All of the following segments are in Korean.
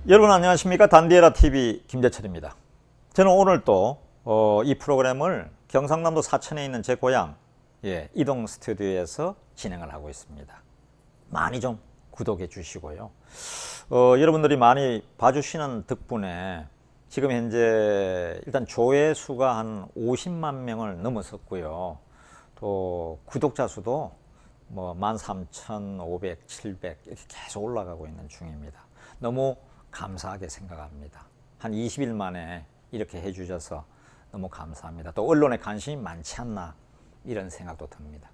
여러분 안녕하십니까? 단디에라 TV 김재철입니다. 저는 오늘 또 이 프로그램을 경상남도 사천에 있는 제 고향 이동 스튜디오에서 진행을 하고 있습니다. 많이 좀 구독해 주시고요. 여러분들이 많이 봐주시는 덕분에 지금 현재 일단 조회수가 한 50만 명을 넘었었고요. 또 구독자 수도 뭐 13,500, 700 이렇게 계속 올라가고 있는 중입니다. 너무 감사하게 생각합니다. 한 20일 만에 이렇게 해주셔서 너무 감사합니다. 또 언론에 관심이 많지 않나 이런 생각도 듭니다.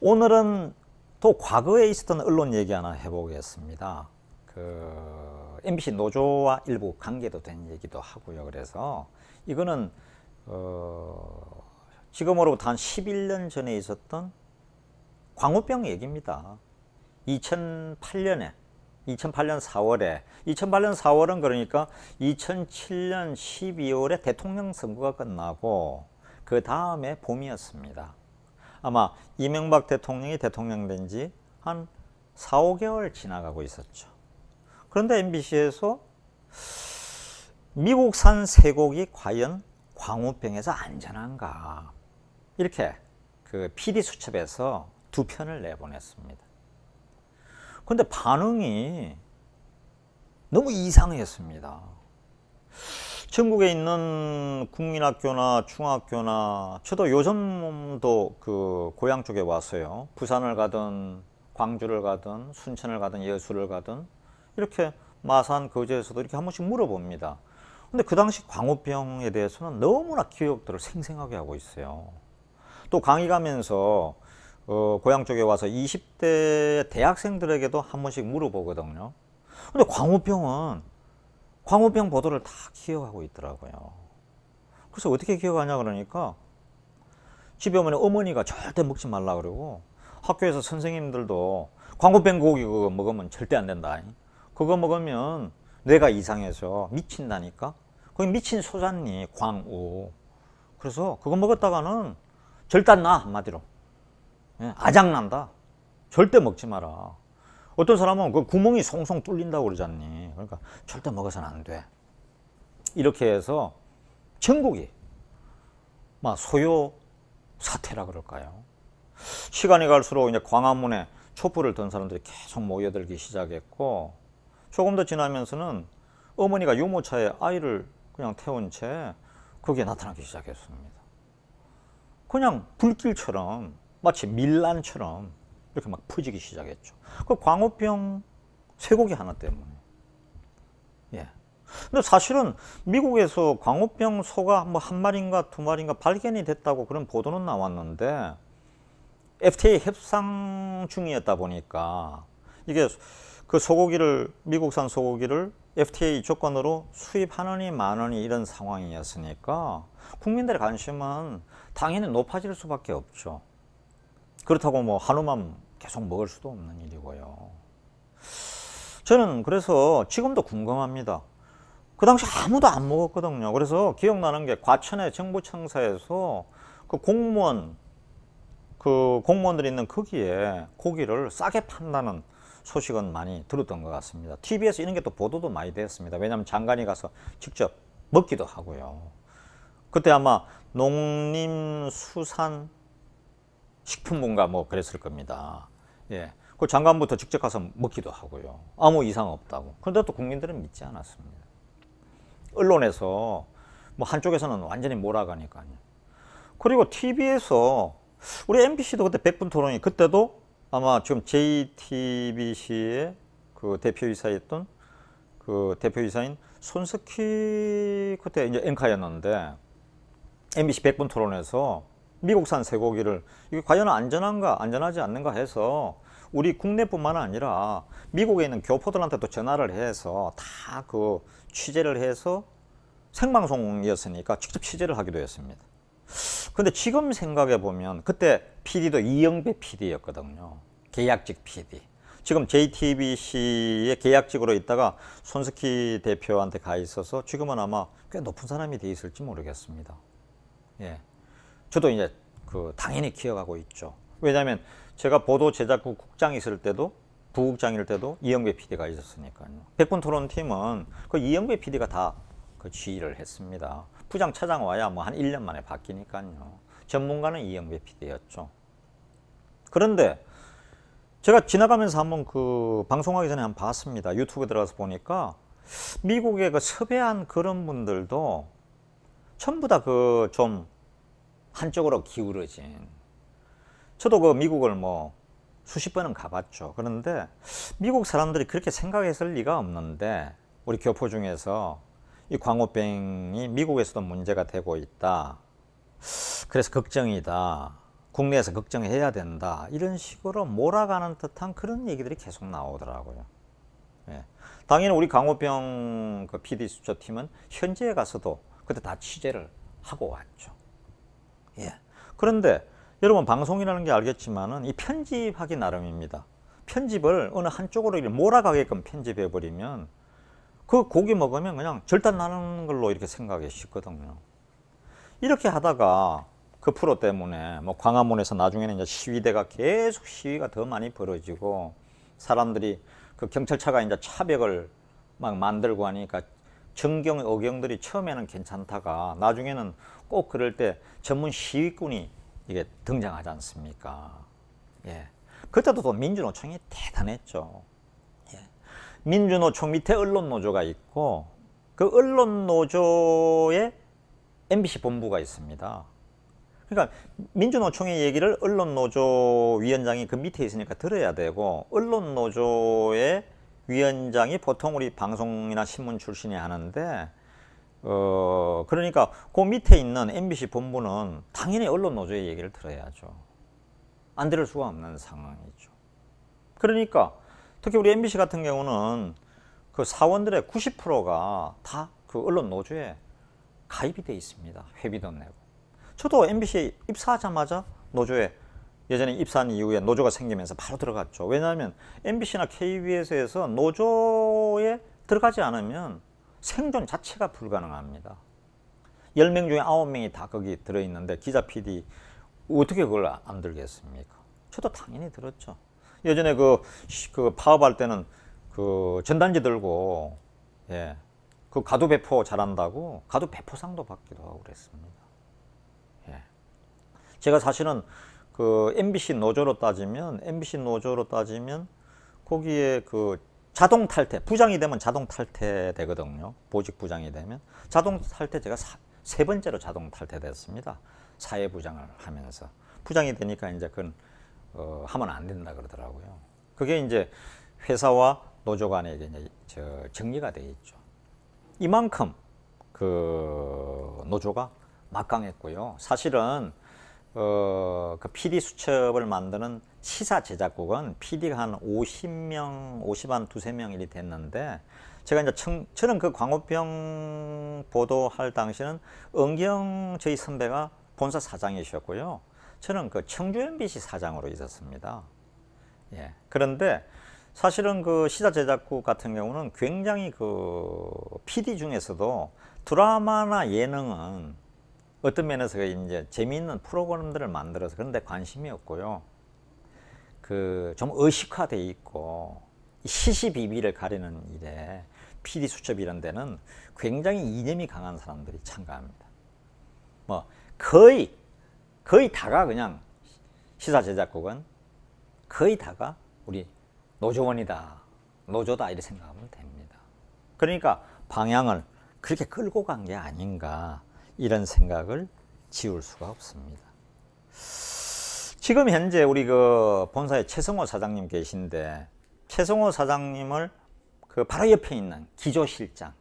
오늘은 또 과거에 있었던 언론 얘기 하나 해보겠습니다. MBC 노조와 일부 관계도 된 얘기도 하고요. 그래서 이거는 지금으로부터 한 11년 전에 있었던 광우병 얘기입니다. 2008년 4월에 2008년 4월은 그러니까 2007년 12월에 대통령 선거가 끝나고 그 다음에 봄이었습니다. 아마 이명박 대통령이 대통령 된 지 한 4, 5개월 지나가고 있었죠. 그런데 MBC에서 미국산 쇠고기 과연 광우병에서 안전한가 이렇게 PD 수첩에서 두 편을 내보냈습니다. 근데 반응이 너무 이상했습니다. 전국에 있는 국민학교나 중학교나 저도 요즘도 고향 쪽에 왔어요. 부산을 가든 광주를 가든 순천을 가든 여수를 가든 이렇게 마산 거제에서도 이렇게 한 번씩 물어봅니다. 근데 그 당시 광우병에 대해서는 너무나 기억들을 생생하게 하고 있어요. 또 강의 가면서 고향 쪽에 와서 20대 대학생들에게도 한 번씩 물어보거든요. 근데 광우병 보도를 다 기억하고 있더라고요. 그래서 어떻게 기억하냐 그러니까 집에 오면 어머니가 절대 먹지 말라 그러고 학교에서 선생님들도 광우병 고기 그거 먹으면 절대 안 된다. 그거 먹으면 뇌가 이상해서 미친다니까. 거기 미친 소잖니 광우. 그래서 그거 먹었다가는 절대 안 나 한마디로. 아작난다. 절대 먹지 마라. 어떤 사람은 그 구멍이 송송 뚫린다고 그러잖니. 그러니까 절대 먹어서는 안 돼. 이렇게 해서 전국이 막 소요 사태라 그럴까요? 시간이 갈수록 이제 광화문에 촛불을 든 사람들이 계속 모여들기 시작했고 조금 더 지나면서는 어머니가 유모차에 아이를 그냥 태운 채 거기에 나타나기 시작했습니다. 그냥 불길처럼 마치 밀란처럼 이렇게 막 퍼지기 시작했죠. 그 광우병 쇠고기 하나 때문에. 근데 사실은 미국에서 광우병 소가 뭐 한 마리인가 두 마리인가 발견이 됐다고 그런 보도는 나왔는데 FTA 협상 중이었다 보니까 이게 그 소고기를 미국산 소고기를 FTA 조건으로 수입하느니 마느니 이런 상황이었으니까 국민들의 관심은 당연히 높아질 수밖에 없죠. 그렇다고 뭐 한우만 계속 먹을 수도 없는 일이고요. 저는 그래서 지금도 궁금합니다. 그 당시 아무도 안 먹었거든요. 그래서 기억나는 게 과천의 정부청사에서 공무원들이 있는 거기에 고기를 싸게 판다는 소식은 많이 들었던 것 같습니다. TV에서 이런 게 또 보도도 많이 됐습니다. 왜냐하면 장관이 가서 직접 먹기도 하고요. 그때 아마 농림수산식품부인가 뭐 그랬을 겁니다. 그 장관부터 직접 가서 먹기도 하고요. 아무 이상 없다고. 그런데 또 국민들은 믿지 않았습니다. 언론에서 뭐 한쪽에서는 완전히 몰아가니까요. 그리고 TV에서 우리 MBC도 그때 100분 토론이 그때도 아마 지금 JTBC의 대표이사였던 대표이사인 손석희 그때 이제 앵커였는데 MBC 100분 토론에서 미국산 쇠고기를 이게 과연 안전한가 안전하지 않는가 해서 우리 국내뿐만 아니라 미국에 있는 교포들한테도 전화를 해서 다 취재를 해서 생방송이었으니까 직접 취재를 하기도 했습니다. 근데 지금 생각해 보면 그때 PD도 이영배 PD였거든요. 계약직 PD. 지금 JTBC의 계약직으로 있다가 손석희 대표한테 가 있어서 지금은 아마 꽤 높은 사람이 돼 있을지 모르겠습니다. 저도 이제 당연히 기억하고 있죠. 왜냐하면 제가 보도 제작국 국장 있을 때도 부국장일 때도 이영배 PD가 있었으니까요. 백분 토론팀은 그 이영배 PD가 다 그 지휘를 했습니다. 부장 차장 와야 뭐 한 1년 만에 바뀌니까요. 전문가는 이영배 PD였죠. 그런데 제가 지나가면서 한번 그 방송하기 전에 한번 봤습니다. 유튜브에 들어가서 보니까 미국에 그 섭외한 그런 분들도 전부 다 그 좀 한쪽으로 기울어진. 저도 그 미국을 뭐 수십 번은 가봤죠. 그런데 미국 사람들이 그렇게 생각했을 리가 없는데 우리 교포 중에서 이 광우병이 미국에서도 문제가 되고 있다. 그래서 걱정이다. 국내에서 걱정해야 된다. 이런 식으로 몰아가는 듯한 그런 얘기들이 계속 나오더라고요. 예. 당연히 우리 광우병 그 PD 수첩팀은 현지에 가서도 그때 다 취재를 하고 왔죠. 예. 그런데 여러분 방송이라는 게 알겠지만은 이 편집하기 나름입니다. 편집을 어느 한쪽으로 몰아가게끔 편집해 버리면 그 고기 먹으면 그냥 절단 나는 걸로 이렇게 생각이 쉽거든요. 이렇게 하다가 그 프로 때문에 뭐 광화문에서 나중에는 이제 시위대가 계속 시위가 더 많이 벌어지고 사람들이 그 경찰차가 이제 차벽을 막 만들고 하니까 정경 어경들이 처음에는 괜찮다가 나중에는 꼭 그럴 때 전문 시위꾼이 이게 등장하지 않습니까? 예. 그때도 또 민주노총이 대단했죠. 예. 민주노총 밑에 언론노조가 있고 그 언론노조에 MBC 본부가 있습니다. 그러니까 민주노총의 얘기를 언론노조 위원장이 그 밑에 있으니까 들어야 되고 언론노조의 위원장이 보통 우리 방송이나 신문 출신이 하는데 그러니까 그 밑에 있는 MBC 본부는 당연히 언론노조의 얘기를 들어야죠. 안 들을 수가 없는 상황이죠. 그러니까 특히 우리 MBC 같은 경우는 그 사원들의 90%가 다 그 언론노조에 가입이 돼 있습니다. 회비도 내고. 저도 MBC에 입사하자마자 노조에 예전에 입사한 이후에 노조가 생기면서 바로 들어갔죠. 왜냐하면 MBC나 KBS에서 노조에 들어가지 않으면 생존 자체가 불가능합니다. 10명 중에 9명이 다 거기 들어있는데 기자 PD 어떻게 그걸 안 들겠습니까? 저도 당연히 들었죠. 예전에 그 파업할 때는 그 전단지 들고 예, 그 가두 배포 잘한다고 가두 배포상도 받기도 하고 그랬습니다. 예. 제가 사실은 그 MBC 노조로 따지면 거기에 그 자동 탈퇴, 부장이 되면 자동 탈퇴 되거든요. 보직 부장이 되면. 자동 탈퇴 제가 세 번째로 자동 탈퇴됐습니다. 사회부장을 하면서. 부장이 되니까 이제 그건 하면 안 된다 그러더라고요. 그게 이제 회사와 노조 간에 이제 정리가 돼 있죠. 이만큼 그 노조가 막강했고요. 사실은 그 PD 수첩을 만드는 시사 제작국은 PD가 한 50명, 50한 두세 명 일이 됐는데 제가 이제 저는 그 광우병 보도할 당시는 은경 저희 선배가 본사 사장이셨고요. 저는 그 청주 MBC 사장으로 있었습니다. 예. 그런데 사실은 그 시사 제작국 같은 경우는 굉장히 그 PD 중에서도 드라마나 예능은 어떤 면에서 이제 재미있는 프로그램들을 만들어서 그런데 관심이 없고요. 그 좀 의식화돼 있고 시시비비를 가리는 일에 PD 수첩 이런 데는 굉장히 이념이 강한 사람들이 참가합니다. 뭐 거의 다가 그냥 시사 제작국은 거의 다가 우리 노조원이다, 노조다 이렇게 생각하면 됩니다. 그러니까 방향을 그렇게 끌고 간 게 아닌가. 이런 생각을 지울 수가 없습니다. 지금 현재 우리 그 본사에 최성호 사장님 계신데 최성호 사장님을 그 바로 옆에 있는 기조실장,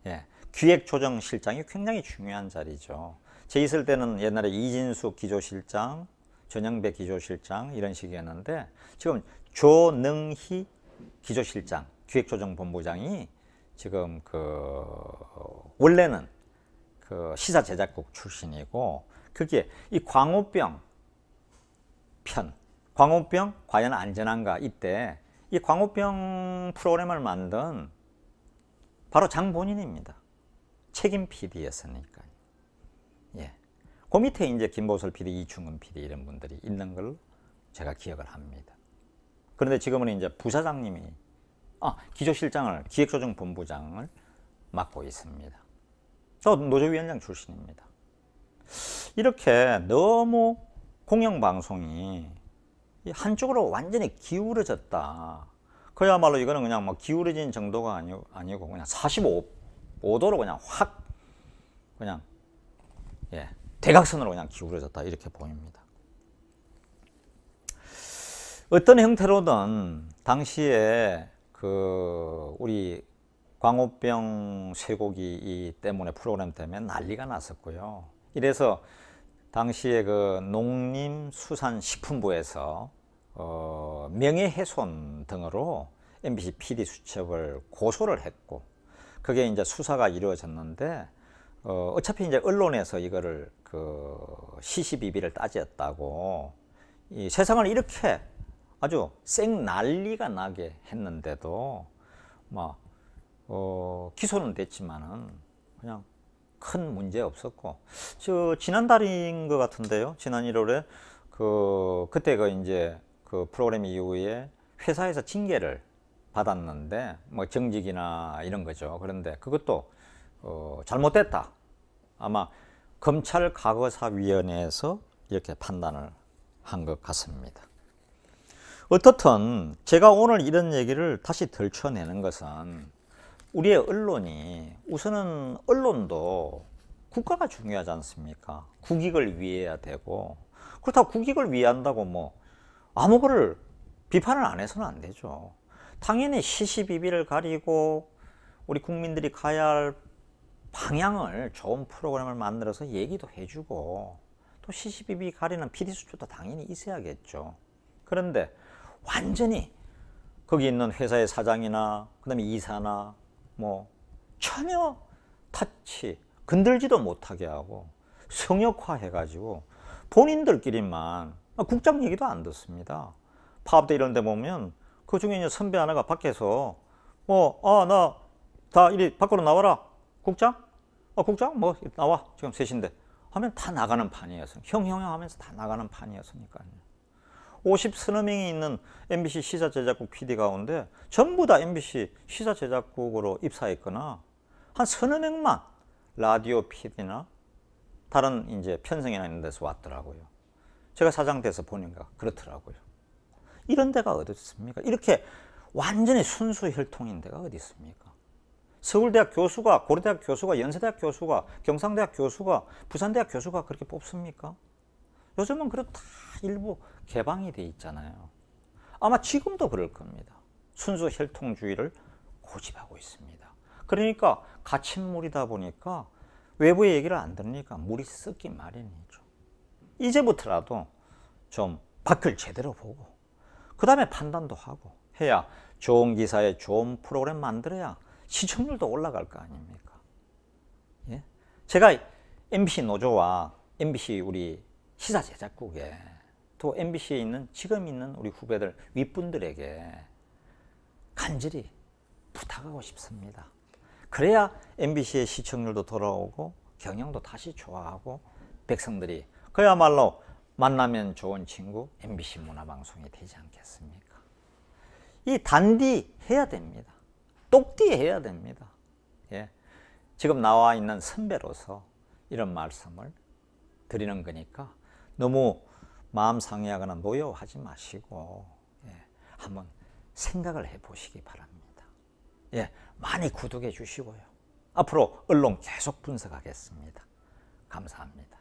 예, 기획조정실장이 굉장히 중요한 자리죠. 제 있을 때는 옛날에 이진숙 기조실장, 전영배 기조실장 이런 식이었는데 지금 조능희 기조실장, 기획조정본부장이 지금 그 원래는 그 시사 제작국 출신이고 그게 이 광우병 편, 광우병 과연 안전한가 이때 이 광우병 프로그램을 만든 바로 장본인입니다. 책임 PD였으니까요. 예. 그 밑에 이제 김보설 PD, 이충근 PD 이런 분들이 있는 걸 제가 기억을 합니다. 그런데 지금은 이제 부사장님이 기조실장을 기획조정본부장을 맡고 있습니다. 저 노조위원장 출신입니다. 이렇게 너무 공영방송이 한쪽으로 완전히 기울어졌다. 그야말로 이거는 그냥 뭐 기울어진 정도가 아니고 그냥 45도로 그냥 확 그냥 대각선으로 그냥 기울어졌다 이렇게 보입니다. 어떤 형태로든 당시에 우리 광우병 쇠고기 때문에 프로그램 때문에 난리가 났었고요. 이래서 당시에 농림수산식품부에서 명예훼손 등으로 MBC PD 수첩을 고소를 했고, 그게 이제 수사가 이루어졌는데, 어차피 이제 언론에서 이거를 시시비비를 따졌다고 이 세상을 이렇게 아주 쌩 난리가 나게 했는데도 기소는 됐지만은 그냥 큰 문제 없었고, 지난달인 것 같은데요. 지난 1월에 그때 이제 프로그램 이후에 회사에서 징계를 받았는데 뭐 정직이나 이런 거죠. 그런데 그것도 잘못됐다. 아마 검찰 과거사위원회에서 이렇게 판단을 한 것 같습니다. 어떻든 제가 오늘 이런 얘기를 다시 들춰내는 것은 우리의 언론이 우선은 언론도 국가가 중요하지 않습니까? 국익을 위해야 되고, 그렇다고 국익을 위한다고 뭐 아무 거를 비판을 안 해서는 안 되죠. 당연히 시시비비를 가리고 우리 국민들이 가야 할 방향을 좋은 프로그램을 만들어서 얘기도 해주고, 또 시시비비 가리는 PD수첩도 당연히 있어야겠죠. 그런데 완전히 거기 있는 회사의 사장이나 그다음에 이사나 뭐 전혀 건들지도 못하게 하고 성역화 해가지고 본인들끼리만 국장 얘기도 안 듣습니다. 파업대 이런 데 보면 그 중에 이제 선배 하나가 밖에서 나 다 이리 밖으로 나와라 국장? 국장? 뭐 나와 지금 3시인데 하면 다 나가는 판이었어요. 형 하면서 다 나가는 판이었으니까요. 50서너 명이 있는 MBC 시사제작국 PD 가운데 전부 다 MBC 시사제작국으로 입사했거나 한 서너 명만 라디오 PD나 다른 이제 편성이나 이런 데서 왔더라고요. 제가 사장 돼서 보니까 그렇더라고요. 이런 데가 어디 있습니까? 이렇게 완전히 순수 혈통인 데가 어디 있습니까? 서울대학 교수가, 고려대학 교수가, 연세대학 교수가, 경상대학 교수가, 부산대학 교수가 그렇게 뽑습니까? 요즘은 그렇다 일부 개방이 돼 있잖아요. 아마 지금도 그럴 겁니다. 순수 혈통주의를 고집하고 있습니다. 그러니까 갇힌 물이다 보니까 외부의 얘기를 안 들으니까 물이 썩기 마련이죠. 이제부터라도 좀 밖을 제대로 보고 그 다음에 판단도 하고 해야 좋은 기사에 좋은 프로그램 만들어야 시청률도 올라갈 거 아닙니까? 예? 제가 MBC 노조와 MBC 우리 시사 제작국에 또 MBC에 있는 지금 있는 우리 후배들 윗분들에게 간절히 부탁하고 싶습니다. 그래야 MBC의 시청률도 돌아오고 경영도 다시 좋아하고 백성들이 그야말로 만나면 좋은 친구 MBC 문화방송이 되지 않겠습니까? 이 단디 해야 됩니다. 똑띠 해야 됩니다. 예. 지금 나와 있는 선배로서 이런 말씀을 드리는 거니까 너무 마음 상해하거나 노여워하지 마시고 한번 생각을 해보시기 바랍니다. 많이 구독해 주시고요. 앞으로 언론 계속 분석하겠습니다. 감사합니다.